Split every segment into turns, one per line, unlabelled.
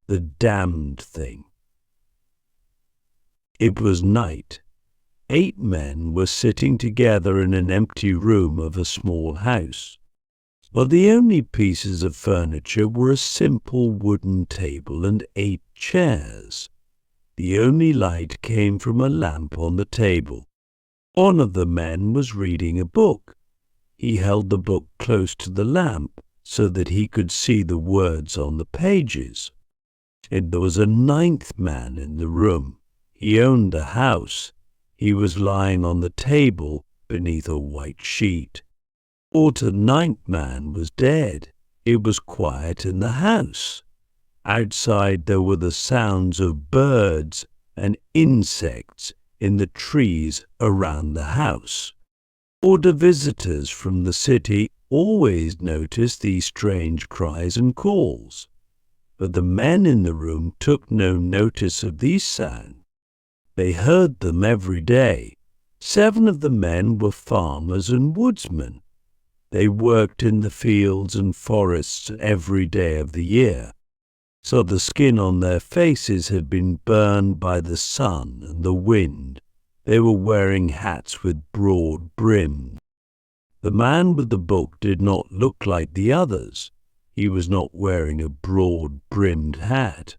The damned thing. It was night. 8 men were sitting together in an empty room of a small house, but the only pieces of furniture were a simple wooden table and 8 chairs. The only light came from a lamp on the table. One of the men was reading a book. He held the book close to the lamp so that he could see the words on the pages. There was a 9th man in the room. He owned the house. He was lying on the table beneath a white sheet. The 9th man was dead. It was quiet in the house. Outside there were the sounds of birds and insects in the trees around the house. The visitors from the city always noticed these strange cries and calls, but the men in the room took no notice of these sounds. They heard them every day. 7 of the men were farmers and woodsmen. They worked in the fields and forests every day of the year, so the skin on their faces had been burned by the sun and the wind. They were wearing hats with broad brims. The man with the book did not look like the others. He was not wearing a broad-brimmed hat.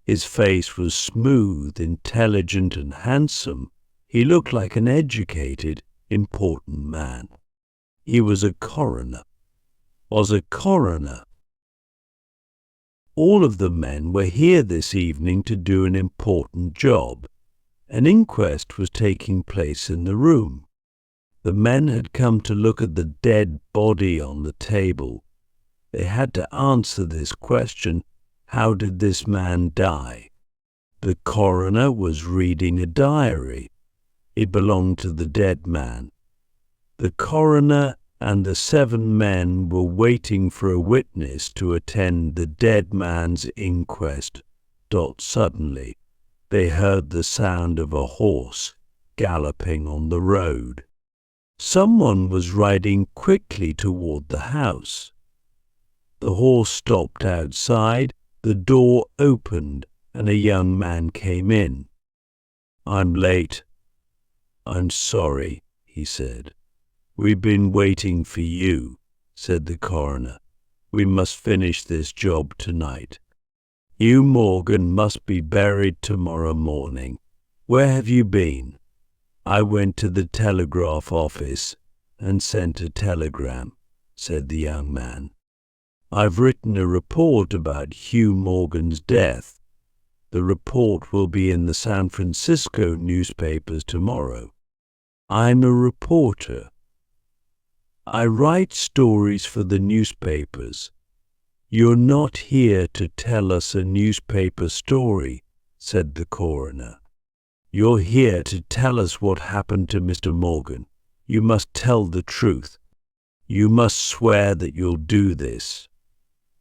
His face was smooth, intelligent, and handsome. He looked like an educated, important man. He was a coroner. All of the men were here this evening to do an important job. An inquest was taking place in the room. The men had come to look at the dead body on the table. They had to answer this question: how did this man die? The coroner was reading a diary. It belonged to the dead man. The coroner and the 7 men were waiting for a witness to attend the dead man's inquest. Suddenly, they heard the sound of a horse galloping on the road. Someone was riding quickly toward the house. The horse stopped outside. The door opened and a young man came in. "I'm late." "I'm sorry," he said. "We've been waiting for you," said the coroner. "We must finish this job tonight. Hugh Morgan must be buried tomorrow morning. Where have you been?" "I went to the telegraph office and sent a telegram," said the young man. "I've written a report about Hugh Morgan's death. The report will be in the San Francisco newspapers tomorrow. I'm a reporter. I write stories for the newspapers. You're not here to tell us a newspaper story," said the coroner. "You're here to tell us what happened to Mr. Morgan. You must tell the truth. You must swear that you'll do this."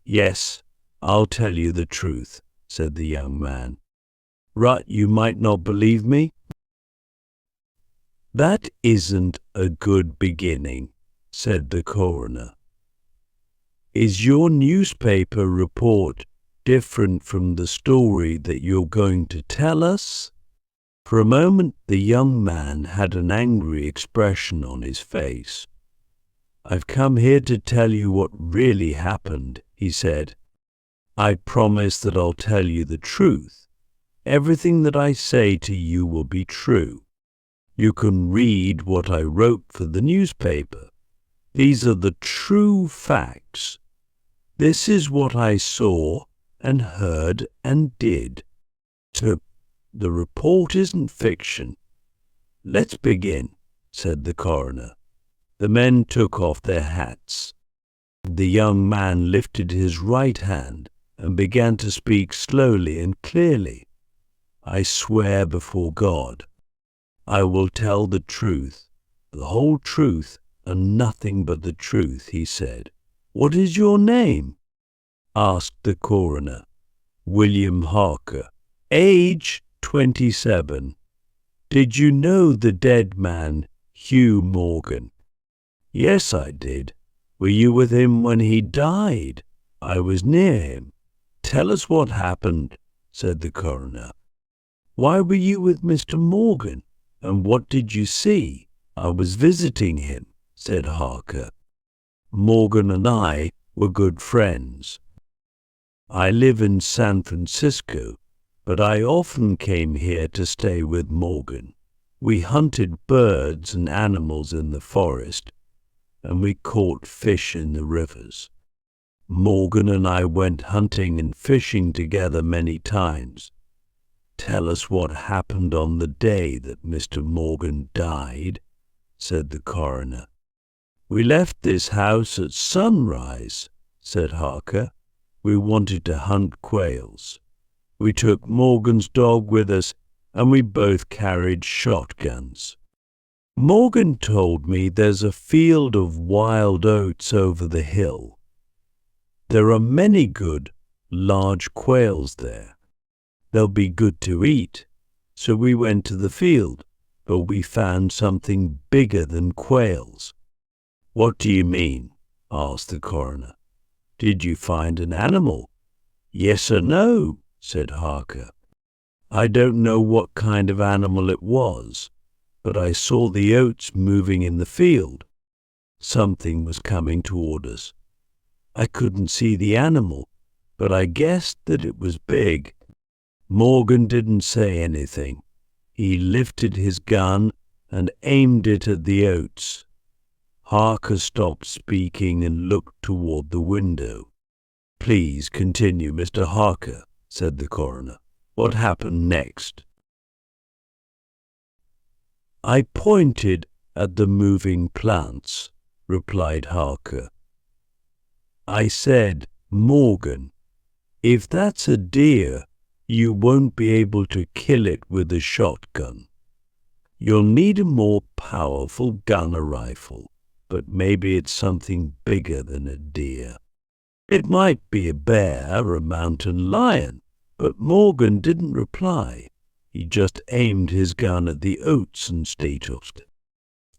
"Yes, I'll tell you the truth," said the young man. "Right, you might not believe me?" "That isn't a good beginning," said the coroner. "Is your newspaper report different from the story that you're going to tell us?" For a moment, the young man had an angry expression on his face. "I've come here to tell you what really happened," he said. "I promise that I'll tell you the truth. Everything that I say to you will be true. You can read what I wrote for the newspaper. These are the true facts. This is what I saw and heard and did. The report isn't fiction." "Let's begin," said the coroner. The men took off their hats. The young man lifted his right hand and began to speak slowly and clearly. "I swear before God, I will tell the truth, the whole truth, and nothing but the truth," he said. "What is your name?" asked the coroner. "William Harker. Age 27. Did you know the dead man, Hugh Morgan?" "Yes, I did." "Were you with him when he died?" I was near him. Tell us what happened, said the coroner. Why were you with Mr. Morgan, and what did you see? I was visiting him, said Harker. Morgan and I were good friends. I live in San Francisco, but I often came here to stay with Morgan. We hunted birds and animals in the forest, and we caught fish in the rivers. Morgan and I went hunting and fishing together many times. Tell us what happened on the day that Mr. Morgan died, said the coroner. We left this house at sunrise, said Harker. We wanted to hunt quails. We took Morgan's dog with us, and we both carried shotguns. Morgan told me there's a field of wild oats over the hill. There are many good, large quails there. They'll be good to eat. So we went to the field, but we found something bigger than quails. What do you mean? Asked the coroner. Did you find an animal? Yes or no, said Harker. I don't know what kind of animal it was, but I saw the oats moving in the field. Something was coming toward us. I couldn't see the animal, but I guessed that it was big. Morgan didn't say anything. He lifted his gun and aimed it at the oats. Harker stopped speaking and looked toward the window. Please continue, Mr. Harker, said the coroner. What happened next? I pointed at the moving plants, replied Harker. I said, Morgan, if that's a deer, you won't be able to kill it with a shotgun. You'll need a more powerful gun or rifle, but maybe it's something bigger than a deer. It might be a bear or a mountain lion, but Morgan didn't reply. He just aimed his gun at the oats and stated.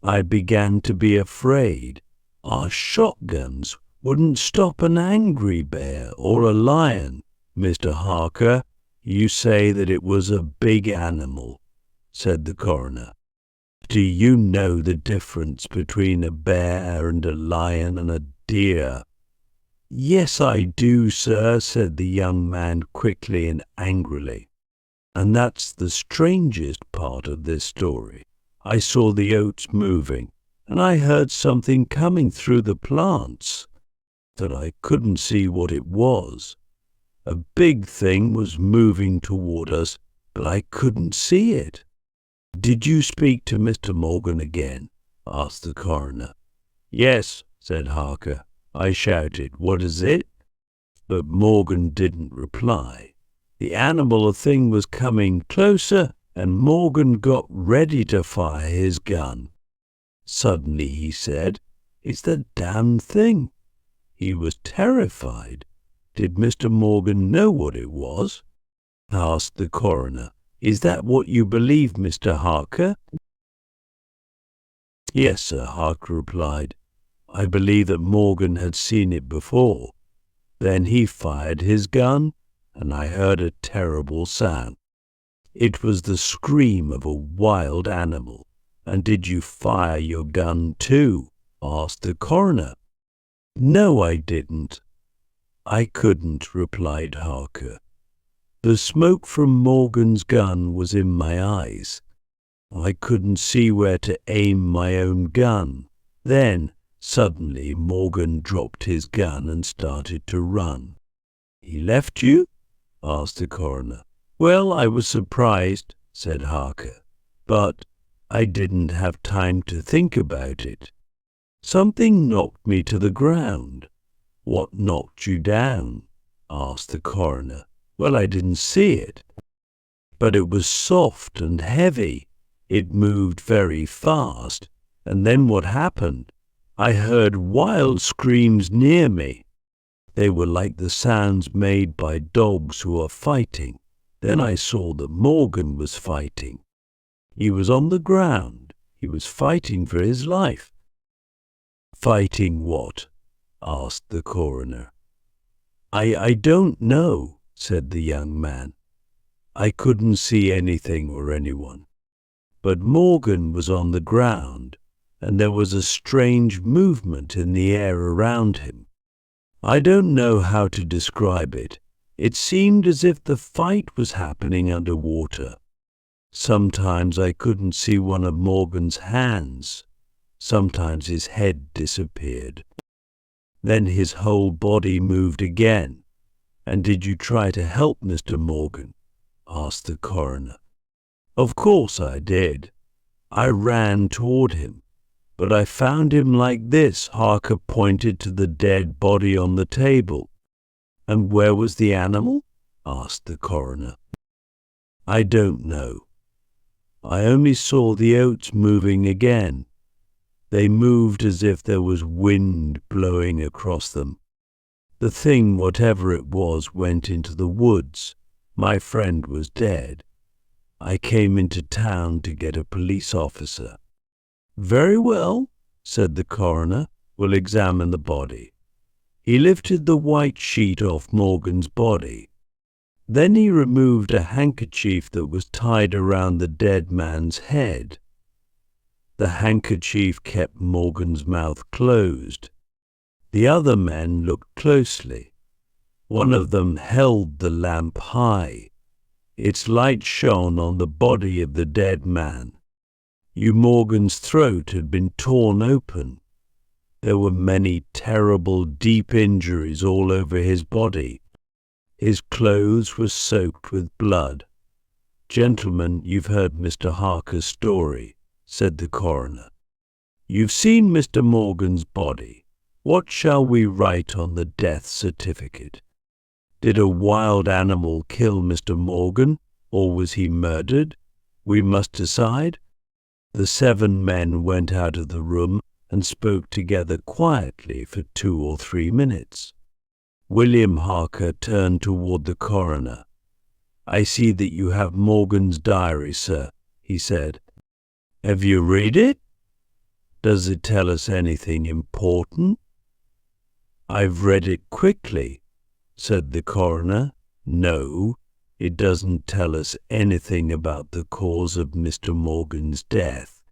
I began to be afraid. Our shotguns wouldn't stop an angry bear or a lion. Mr. Harker, you say that it was a big animal, said the coroner. Do you know the difference between a bear and a lion and a deer? Yes, I do, sir, said the young man quickly and angrily. And that's the strangest part of this story. I saw the oats moving, and I heard something coming through the plants, that I couldn't see what it was. A big thing was moving toward us, but I couldn't see it. Did you speak to Mr. Morgan again? Asked the coroner. Yes, said Harker. I shouted, what is it? But Morgan didn't reply. The animal or thing was coming closer, and Morgan got ready to fire his gun. Suddenly he said, it's the damn thing. He was terrified. Did Mr. Morgan know what it was? Asked the coroner. Is that what you believe, Mr. Harker? Yes, sir, Harker replied. I believe that Morgan had seen it before. Then he fired his gun, and I heard a terrible sound. It was the scream of a wild animal. And did you fire your gun too? Asked the coroner. No, I didn't. I couldn't, replied Harker. The smoke from Morgan's gun was in my eyes. I couldn't see where to aim my own gun. Then, suddenly, Morgan dropped his gun and started to run. He left you? Asked the coroner. Well, I was surprised, said Harker, but I didn't have time to think about it. Something knocked me to the ground. What knocked you down? Asked the coroner. Well, I didn't see it, but it was soft and heavy. It moved very fast, and then what happened? I heard wild screams near me. They were like the sounds made by dogs who are fighting. Then I saw that Morgan was fighting. He was on the ground. He was fighting for his life. Fighting what? Asked the coroner. I don't know, said the young man. I couldn't see anything or anyone. But Morgan was on the ground, and there was a strange movement in the air around him. I don't know how to describe it. It seemed as if the fight was happening underwater. Sometimes I couldn't see one of Morgan's hands. Sometimes his head disappeared. Then his whole body moved again. And did you try to help Mr. Morgan? Asked the coroner. Of course I did. I ran toward him, but I found him like this. Harker pointed to the dead body on the table. And where was the animal? Asked the coroner. I don't know. I only saw the oats moving again. They moved as if there was wind blowing across them. The thing, whatever it was, went into the woods. My friend was dead. I came into town to get a police officer. Very well, said the coroner. We'll examine the body. He lifted the white sheet off Morgan's body. Then he removed a handkerchief that was tied around the dead man's head. The handkerchief kept Morgan's mouth closed. The other men looked closely. One of them held the lamp high. Its light shone on the body of the dead man. Morgan's throat had been torn open. There were many terrible, deep injuries all over his body. His clothes were soaked with blood. Gentlemen, you've heard Mr. Harker's story, said the coroner. You've seen Mr. Morgan's body. What shall we write on the death certificate? Did a wild animal kill Mr. Morgan, or was he murdered? We must decide. The 7 men went out of the room and spoke together quietly for 2 or 3 minutes. William Harker turned toward the coroner. I see that you have Morgan's diary, sir, he said. Have you read it? Does it tell us anything important? I've read it quickly, said the coroner. No, it doesn't tell us anything about the cause of Mr. Morgan's death.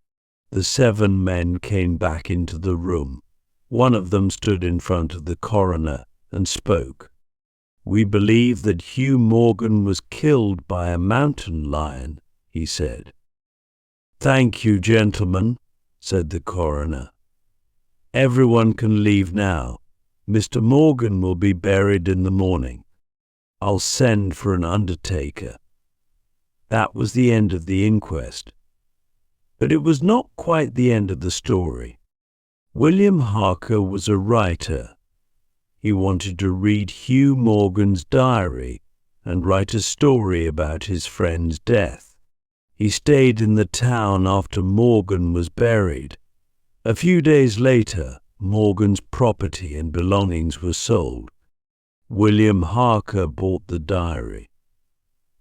The 7 men came back into the room. One of them stood in front of the coroner and spoke. We believe that Hugh Morgan was killed by a mountain lion, he said. Thank you, gentlemen, said the coroner. Everyone can leave now. Mr. Morgan will be buried in the morning. I'll send for an undertaker. That was the end of the inquest. But it was not quite the end of the story. William Harker was a writer. He wanted to read Hugh Morgan's diary and write a story about his friend's death. He stayed in the town after Morgan was buried. A few days later, Morgan's property and belongings were sold. William Harker bought the diary.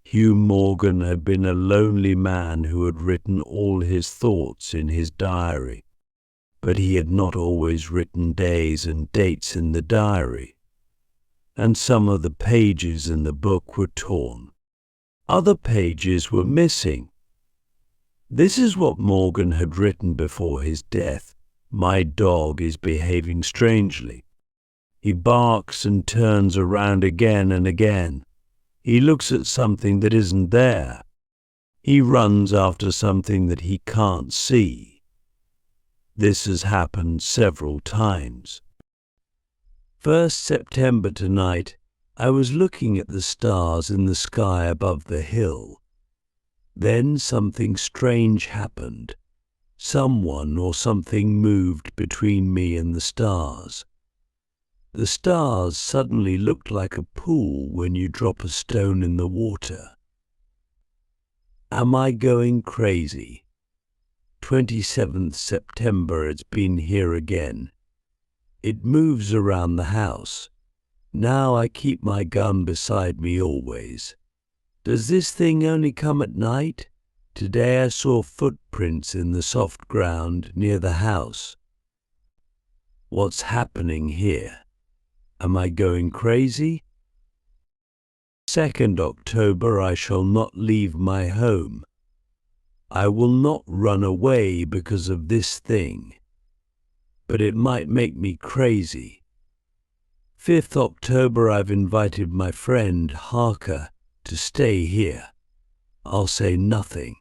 Hugh Morgan had been a lonely man who had written all his thoughts in his diary. But he had not always written days and dates in the diary, and some of the pages in the book were torn. Other pages were missing. This is what Morgan had written before his death. My dog is behaving strangely. He barks and turns around again and again. He looks at something that isn't there. He runs after something that he can't see. This has happened several times. 1st September tonight, I was looking at the stars in the sky above the hill. Then something strange happened. Someone or something moved between me and the stars. The stars suddenly looked like a pool when you drop a stone in the water. Am I going crazy? 27th September, it's been here again. It moves around the house. Now I keep my gun beside me always. Does this thing only come at night? Today I saw footprints in the soft ground near the house. What's happening here? Am I going crazy? 2nd October, I shall not leave my home. I will not run away because of this thing, but it might make me crazy. 5th October, I've invited my friend Harker to stay here. I'll say nothing.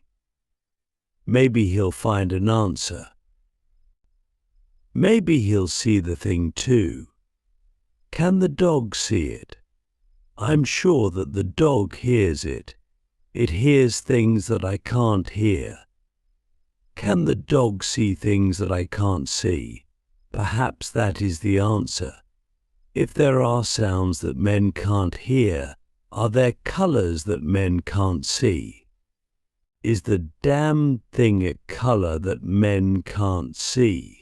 Maybe he'll find an answer. Maybe he'll see the thing too. Can the dog see it? I'm sure that the dog hears it. It hears things that I can't hear. Can the dog see things that I can't see? Perhaps that is the answer. If there are sounds that men can't hear, are there colors that men can't see? Is the damned thing a color that men can't see?